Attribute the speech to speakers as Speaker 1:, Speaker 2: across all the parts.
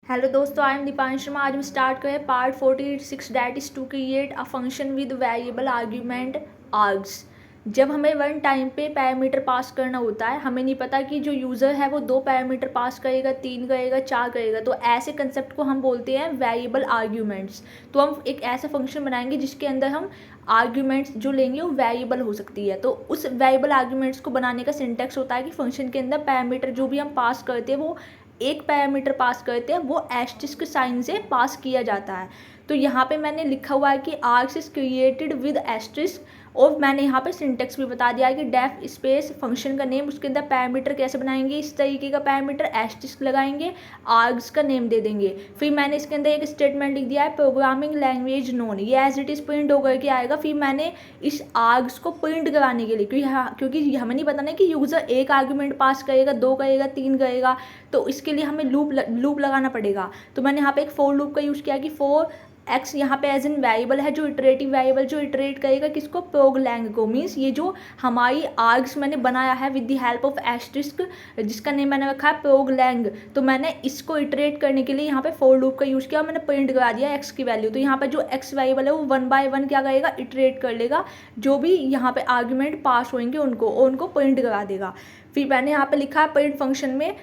Speaker 1: Hello दोस्तों, I am Deepansh Sharma. आज हम स्टार्ट करें part 46 that is to create a function with variable argument args. जब हमें वन टाइम पे पैरामीटर पास करना होता है, हमें नहीं पता कि जो यूज़र है वो 2 पैरामीटर पास करेगा, 3 करेगा, 4 करेगा, तो ऐसे कंसेप्ट को हम बोलते हैं वेरिएबल आर्ग्यूमेंट्स। तो हम एक ऐसा फंक्शन बनाएंगे जिसके अंदर हम आर्ग्यूमेंट्स जो लेंगे वो वेरिएबल हो सकती है। तो उस वेरिएबल आर्ग्यूमेंट्स को बनाने का सिंटेक्स होता है कि फंक्शन के अंदर पैरामीटर जो भी हम पास करते हैं वो एक पैरामीटर पास करते हैं, वो एस्टेरिस्क साइन से पास किया जाता है। तो यहाँ पे मैंने लिखा हुआ है कि args is created with asterisk, और मैंने यहाँ पे सिंटेक्स भी बता दिया है कि डेफ स्पेस फंक्शन का नेम, उसके अंदर पैरामीटर कैसे बनाएंगे, इस तरीके का पैरामीटर एस्टेरिस्क लगाएंगे, आर्ग्स का नेम दे देंगे। फिर मैंने इसके अंदर एक स्टेटमेंट लिख दिया है प्रोग्रामिंग लैंग्वेज नोन, ये एज इट इज़ प्रिंट होकर के आएगा। फिर मैंने इस आर्ग्स को प्रिंट कराने के लिए, क्योंकि हमें नहीं पता ना कि यूज़र एक आर्ग्यूमेंट पास करेगा, 2 करेगा, 3 करेगा, तो इसके लिए हमें लूप लगाना पड़ेगा। तो मैंने यहाँ पे एक फोर लूप का यूज़ किया कि फोर एक्स यहाँ पे एज एन वेरिएबल है, जो इटरेटिव वेरिएबल जो इटरेट करेगा किसको, प्रोगलैंग को। मीन्स ये जो हमारी आर्ग्स मैंने बनाया है with the help of asterisk, जिसका नेम मैंने रखा है प्रोगलैंग, तो मैंने इसको इटरेट करने के लिए यहाँ पे फोर लूप का यूज़ किया और मैंने प्रिंट करा दिया एक्स की वैल्यू। तो यहाँ पे जो एक्स वेरिएबल है वो 1 बाय 1 क्या करेगा, इटरेट कर लेगा, जो भी यहाँ पे आर्ग्यूमेंट पास होंगे उनको प्रिंट करा देगा। फिर मैंने यहाँ पे लिखा है प्रिंट फंक्शन में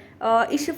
Speaker 1: इस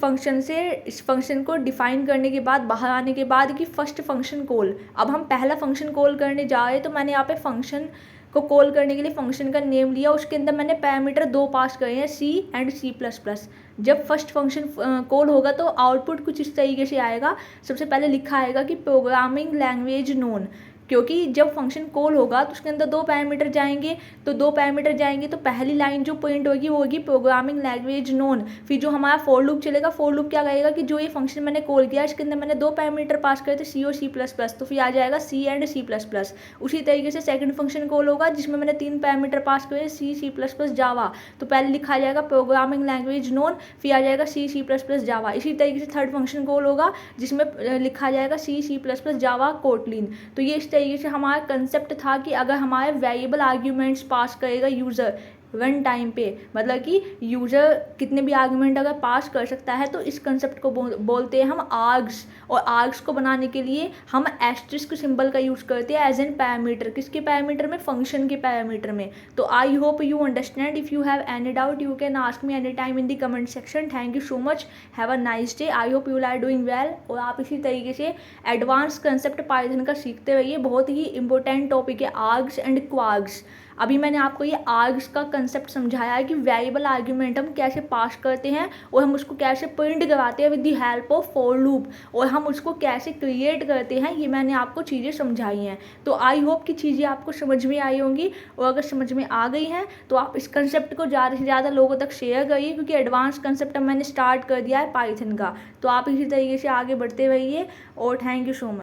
Speaker 1: फंक्शन को डिफाइन करने के बाद, बाहर आने के बाद कि फर्स्ट फंक्शन कॉल। अब हम पहला फंक्शन कॉल करने जा रहे हैं, तो मैंने यहाँ पे फंक्शन को कॉल करने के लिए फंक्शन का नेम लिया, उसके अंदर मैंने पैरामीटर 2 पास करे हैं, सी एंड C++। जब फर्स्ट फंक्शन कॉल होगा तो आउटपुट कुछ इस तरीके से आएगा। सबसे पहले लिखा आएगा कि प्रोग्रामिंग लैंग्वेज नोन, क्योंकि जब फंक्शन कॉल होगा तो उसके अंदर 2 पैरामीटर जाएंगे, तो 2 पैरामीटर जाएंगे तो पहली लाइन जो प्रिंट होगी वो होगी प्रोग्रामिंग लैंग्वेज नोन। फिर जो हमारा फॉर लूप चलेगा, फॉर लूप क्या कहेगा कि जो ये फंक्शन मैंने कॉल किया इसके अंदर मैंने 2 पैरामीटर पास करे थे, सी और C++, तो फिर आ जाएगा C एंड C++। उसी तरीके से सेकंड फंक्शन कॉल होगा जिसमें मैंने 3 पैरामीटर पास करे, C++ जावा, तो पहले लिखा जाएगा प्रोग्रामिंग लैंग्वेज नोन, फिर आ जाएगा C++ जावा। इसी तरीके से थर्ड फंक्शन कॉल होगा जिसमें लिखा जाएगा C++ जावा कोटलिन। तो ये तरीके से हमारा कंसेप्ट था कि अगर हमारे वेरिएबल आर्ग्यूमेंट्स पास करेगा यूज़र वन टाइम पे, मतलब कि यूज़र कितने भी आर्ग्यूमेंट अगर पास कर सकता है, तो इस कंसेप्ट को बोलते हैं हम आर्ग्स। और आर्ग्स को बनाने के लिए हम एस्टेरिस्क सिंबल का यूज़ करते हैं एज एन पैरामीटर। किसके पैरामीटर में, फंक्शन के पैरामीटर में। तो I hope you understand. If you have any doubt you can ask me any time in the comment section. Thank you so much, have a nice day. I hope you are doing well. और आप इसी तरीके से advance concept Python का सीखते रहिए। बहुत ही important topic है आर्ग्स एंड क्वार्ग्स। अभी मैंने आपको ये आर्ग्स का कंसेप्ट समझाया है कि वेरिएबल आर्ग्यूमेंट हम कैसे पास करते हैं और हम उसको कैसे प्रिंट करवाते हैं with the help of for loop, और हम उसको कैसे क्रिएट करते हैं, ये मैंने आपको चीज़ें समझाई हैं। तो आई होप कि चीज़ें आपको समझ में आई होंगी, और अगर समझ में आ गई हैं तो आप इस कंसेप्ट को ज़्यादा से ज़्यादा लोगों तक शेयर करिए, क्योंकि एडवांस कंसेप्ट मैंने स्टार्ट कर दिया है पाइथन का। तो आप इसी तरीके से आगे बढ़ते रहिए, और थैंक यू सो मच।